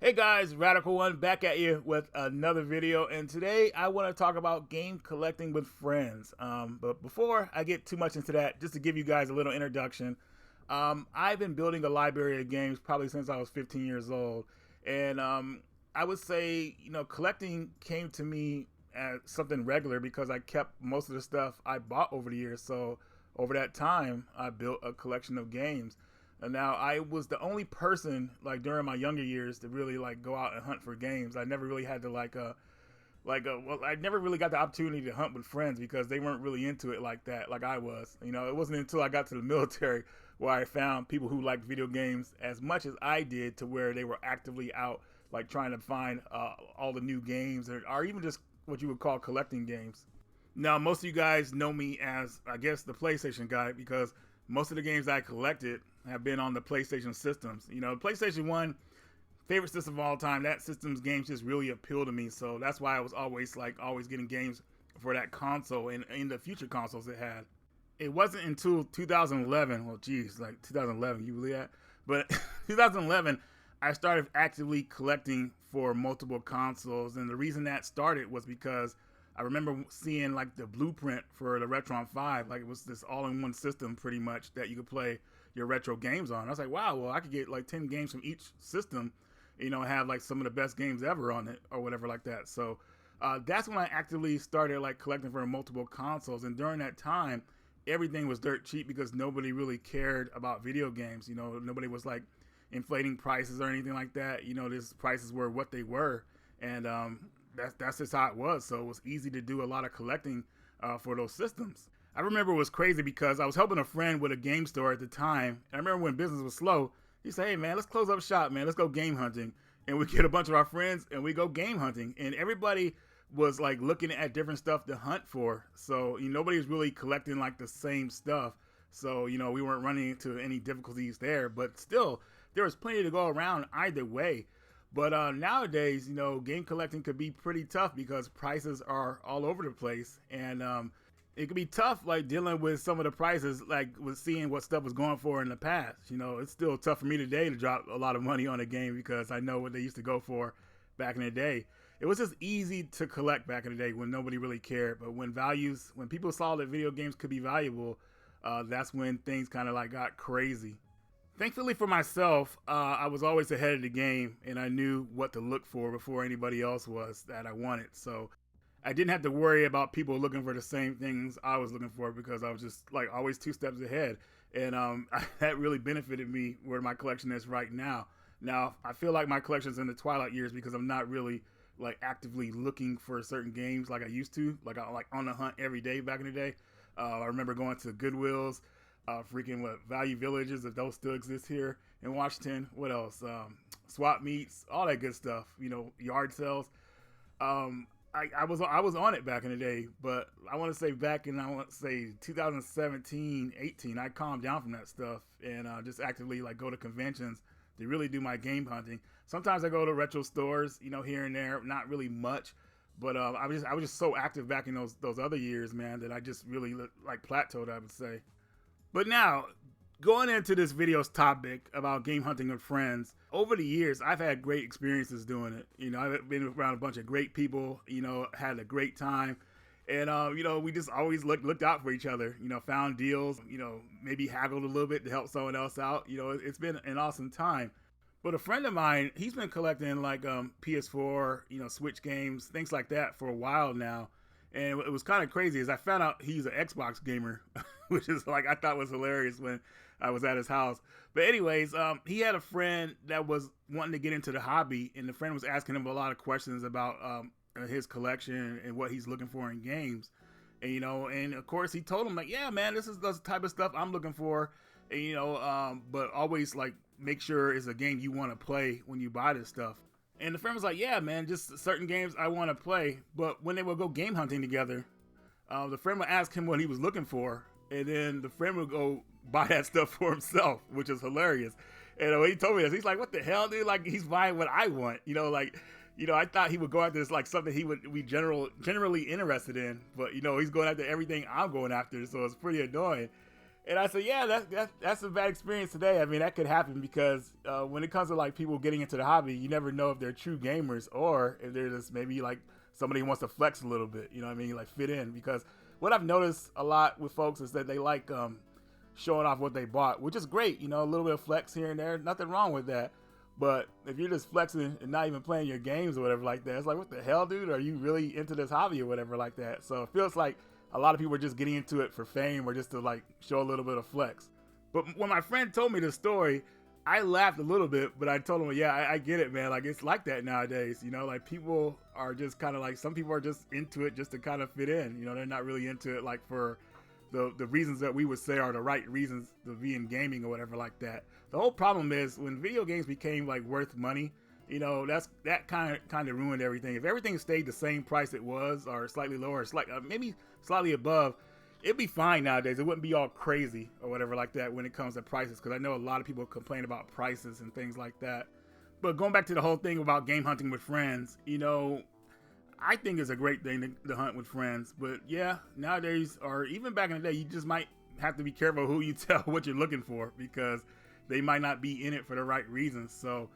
Hey guys, Radical One back at you with another video, and today I want to talk about game collecting with friends. But before I get too much into that, just to give you guys a little introduction, I've been building a library of games probably since I was 15 years old, and I would say collecting came to me as something regular because I kept most of the stuff I bought over the years. So over that time, I built a collection of games. And now I was the only person like during my younger years to really like go out and hunt for games. I never really had to well, I never really got the opportunity to hunt with friends because they weren't really into it like that, like I was. It wasn't until I got to the military where I found people who liked video games as much as I did, to where they were actively out like trying to find all the new games, or even just what you would call collecting games. Now, most of you guys know me as, I guess, the PlayStation guy because most of the games I collected have been on the PlayStation systems. PlayStation 1, favorite system of all time. That system's games just really appeal to me. So that's why I was always getting games for that console and in the future consoles it had. It wasn't until 2011, well, geez, like 2011, you believe that? But 2011, I started actively collecting for multiple consoles. And the reason that started was because I remember seeing like the blueprint for the Retron 5. Like, it was this all-in-one system pretty much that you could play your retro games on. I was like, wow, well, I could get like 10 games from each system, have like some of the best games ever on it or whatever like that. So that's when I actively started like collecting for multiple consoles. And during that time, everything was dirt cheap because nobody really cared about video games. Nobody was like inflating prices or anything like that. These prices were what they were. And that's just how it was. So it was easy to do a lot of collecting for those systems. I remember it was crazy because I was helping a friend with a game store at the time. And I remember when business was slow, he said, hey man, let's close up shop, man. Let's go game hunting. And we get a bunch of our friends and we go game hunting. And everybody was like looking at different stuff to hunt for. So nobody was really collecting like the same stuff. So, we weren't running into any difficulties there. But still, there was plenty to go around either way. But nowadays, game collecting could be pretty tough because prices are all over the place. And it could be tough, like dealing with some of the prices, like with seeing what stuff was going for in the past. It's still tough for me today to drop a lot of money on a game because I know what they used to go for back in the day. It was just easy to collect back in the day when nobody really cared. But when people saw that video games could be valuable, that's when things kind of like got crazy. Thankfully for myself, I was always ahead of the game and I knew what to look for before anybody else was that I wanted. So I didn't have to worry about people looking for the same things I was looking for because I was just like always 2 steps ahead. And that really benefited me where my collection is right now. Now, I feel like my collection's in the twilight years because I'm not really like actively looking for certain games like I used to. Like I like on the hunt every day back in the day. I remember going to Goodwills, freaking Value Villages, if those still exist here in Washington. What else? Swap meets, all that good stuff. Yard sales. I was on it back in the day, but I want to say back in 2017, 18, I calmed down from that stuff and just actively like go to conventions to really do my game hunting. Sometimes I go to retro stores, here and there, not really much. But I was just so active back in those other years, man, that I just really like plateaued, I would say. But now, going into this video's topic about game hunting with friends, over the years, I've had great experiences doing it. I've been around a bunch of great people, had a great time. And, we just always looked out for each other, found deals, maybe haggled a little bit to help someone else out. It's been an awesome time. But a friend of mine, he's been collecting like PS4, Switch games, things like that for a while now. And it was kind of crazy as I found out he's an Xbox gamer, which is like I thought was hilarious when I was at his house. But anyways, he had a friend that was wanting to get into the hobby, and the friend was asking him a lot of questions about his collection and what he's looking for in games. And and of course he told him like, yeah, man, this is the type of stuff I'm looking for. And, but always like make sure it's a game you want to play when you buy this stuff. And the friend was like, yeah, man, just certain games I want to play. But when they would go game hunting together, the friend would ask him what he was looking for. And then the friend would go buy that stuff for himself, which is hilarious. And when he told me this, he's like, what the hell, dude? Like, he's buying what I want. I thought he would go after this, like something he would be generally interested in. But, he's going after everything I'm going after. So it's pretty annoying. And I said, yeah, that's a bad experience today. I mean, that could happen because when it comes to like people getting into the hobby, you never know if they're true gamers or if they're just maybe like somebody who wants to flex a little bit. You know what I mean? Like fit in. Because what I've noticed a lot with folks is that they like showing off what they bought, which is great. You know, a little bit of flex here and there, nothing wrong with that. But if you're just flexing and not even playing your games or whatever like that, it's like, what the hell, dude? Are you really into this hobby or whatever like that? So it feels like a lot of people are just getting into it for fame or just to like show a little bit of flex. But when my friend told me the story, I laughed a little bit, but I told him, yeah, I get it, man. Like it's like that nowadays, you know, like people are just kind of like, some people are just into it just to kind of fit in, you know, they're not really into it like for the reasons that we would say are the right reasons to be in gaming or whatever like that. The whole problem is when video games became like worth money, you know, that kind of ruined everything. If everything stayed the same price it was, or slightly lower, maybe slightly above, it'd be fine nowadays. It wouldn't be all crazy or whatever like that when it comes to prices, because I know a lot of people complain about prices and things like that. But going back to the whole thing about game hunting with friends, you know, I think it's a great thing to hunt with friends. But yeah, nowadays, or even back in the day, you just might have to be careful who you tell what you're looking for, because they might not be in it for the right reasons. So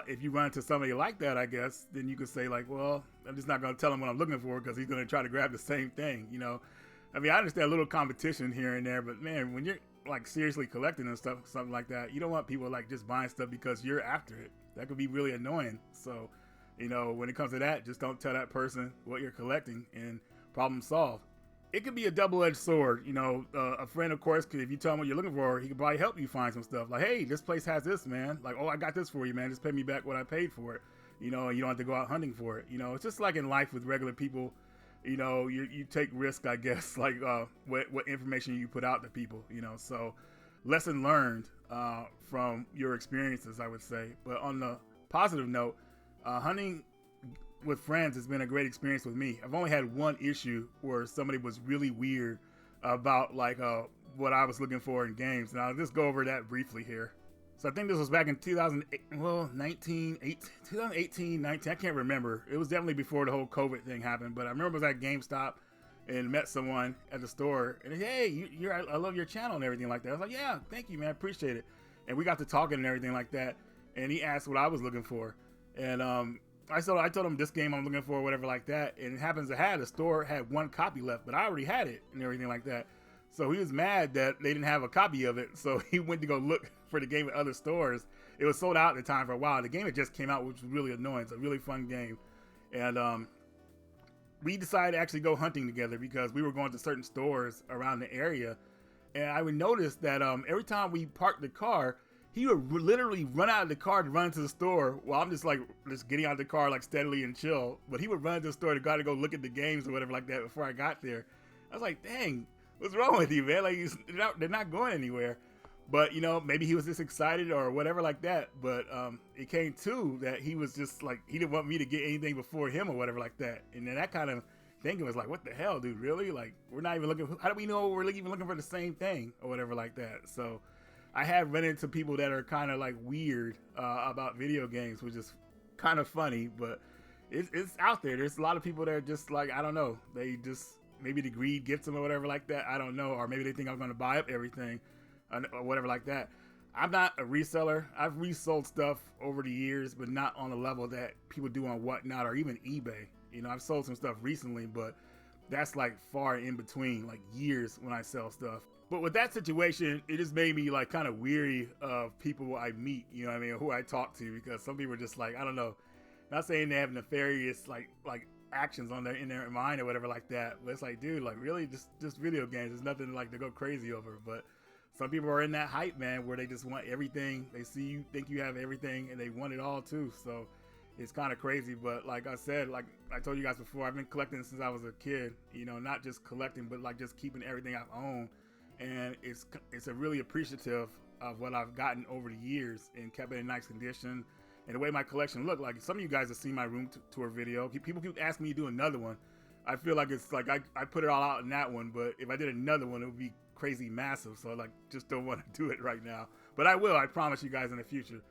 if you run into somebody like that, I guess, then you could say like, well, I'm just not going to tell him what I'm looking for because he's going to try to grab the same thing, you know. I mean, I understand a little competition here and there, but man, when you're like seriously collecting and stuff, something like that, you don't want people like just buying stuff because you're after it. That could be really annoying. So, you know, when it comes to that, just don't tell that person what you're collecting and problem solved. It could be a double-edged sword. You know, a friend, of course, if you tell him what you're looking for, he could probably help you find some stuff. Like, hey, this place has this, man. Like, oh, I got this for you, man. Just pay me back what I paid for it. You know, and you don't have to go out hunting for it. You know, it's just like in life with regular people. You know, you take risk, I guess, like what information you put out to people. You know, so lesson learned from your experiences, I would say. But on the positive note, hunting with friends has been a great experience with me. I've only had one issue where somebody was really weird about like what I was looking for in games, and I'll just go over that briefly here. So I think this was back in 2018, 19, I can't remember. It was definitely before the whole COVID thing happened, but I remember I was at GameStop and met someone at the store, and hey, I love your channel and everything like that. I was like, yeah, thank you, man, appreciate it. And we got to talking and everything like that, and he asked what I was looking for, and I told him this game I'm looking for, whatever like that, and it happens to have the store had one copy left, but I already had it and everything like that. So he was mad that they didn't have a copy of it, so he went to go look for the game at other stores. It was sold out at the time for a while. The game had just came out, which was really annoying. It's a really fun game, and we decided to actually go hunting together because we were going to certain stores around the area, and I would notice that every time we parked the car, he would literally run out of the car to run into the store while I'm just getting out of the car like steadily and chill. But he would run to the store to go look at the games or whatever like that before I got there. I was like, dang, what's wrong with you, man? Like they're not going anywhere. But you know, maybe he was just excited or whatever like that. But it came to that he was just like, he didn't want me to get anything before him or whatever like that. And then that kind of thinking was like, what the hell, dude? Really? Like, we're not even looking. How do we know we're even looking for the same thing or whatever like that? So I have run into people that are kind of like weird about video games, which is kind of funny, but it's out there. There's a lot of people that are just like, I don't know, they just, maybe the greed gets them or whatever like that. I don't know. Or maybe they think I'm going to buy up everything or whatever like that. I'm not a reseller. I've resold stuff over the years, but not on the level that people do on Whatnot or even eBay. You know, I've sold some stuff recently, but that's like far in between, like years when I sell stuff. But with that situation, it just made me like kind of weary of people I meet, you know what I mean, who I talk to, because some people are just like, I don't know, not saying they have nefarious like actions in their mind or whatever like that, but it's like, dude, like really just video games, there's nothing like to go crazy over. But some people are in that hype, man, where they just want everything. They see you, think you have everything, and they want it all too. So it's kind of crazy. But like I said, like I told you guys before, I've been collecting since I was a kid, you know, not just collecting, but like just keeping everything I've owned. And it's a really appreciative of what I've gotten over the years and kept it in nice condition. And the way my collection looked, like some of you guys have seen my room tour video. People keep asking me to do another one. I feel like it's like I put it all out in that one, but if I did another one, it would be crazy massive. So like, just don't want to do it right now. But I will, I promise you guys in the future.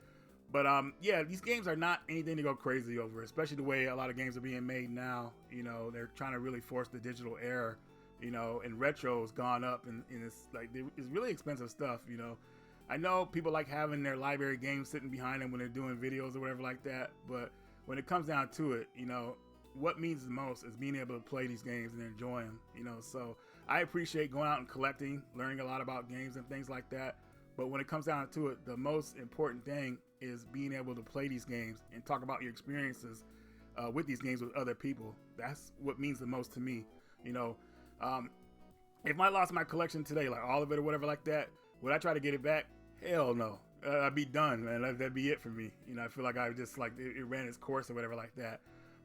But yeah, these games are not anything to go crazy over, especially the way a lot of games are being made now. You know, they're trying to really force the digital era. you know, and retro has gone up, and it's like it's really expensive stuff, you know. I know people like having their library games sitting behind them when they're doing videos or whatever like that, but when it comes down to it, you know, what means the most is being able to play these games and enjoy them, you know. So I appreciate going out and collecting, learning a lot about games and things like that. But when it comes down to it, the most important thing is being able to play these games and talk about your experiences with these games with other people. That's what means the most to me, you know. If I lost my collection today, like all of it or whatever like that, would I try to get it back? Hell no. I'd be done, man. That'd be it for me. You know, I feel like I just like it ran its course or whatever like that.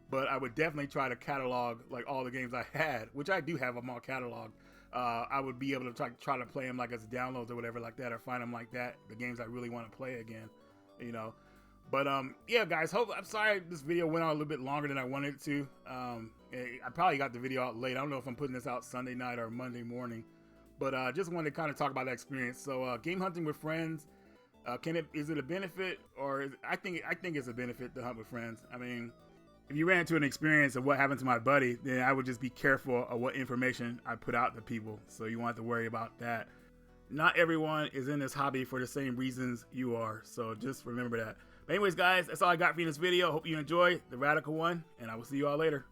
But I would definitely try to catalog like all the games I had, which I do have them all cataloged. I would be able to try to play them like as downloads or whatever like that, or find them like that, the games I really want to play again, you know. But yeah, guys, I'm sorry this video went on a little bit longer than I wanted it to. I probably got the video out late. I don't know if I'm putting this out Sunday night or Monday morning, but just wanted to kind of talk about that experience. So game hunting with friends, is it a benefit, or I think it's a benefit to hunt with friends. I mean, if you ran into an experience of what happened to my buddy, then I would just be careful of what information I put out to people. So you won't have to worry about that. Not everyone is in this hobby for the same reasons you are. So just remember that. But anyways, guys, that's all I got for you in this video. Hope you enjoy the Radical one, and I will see you all later.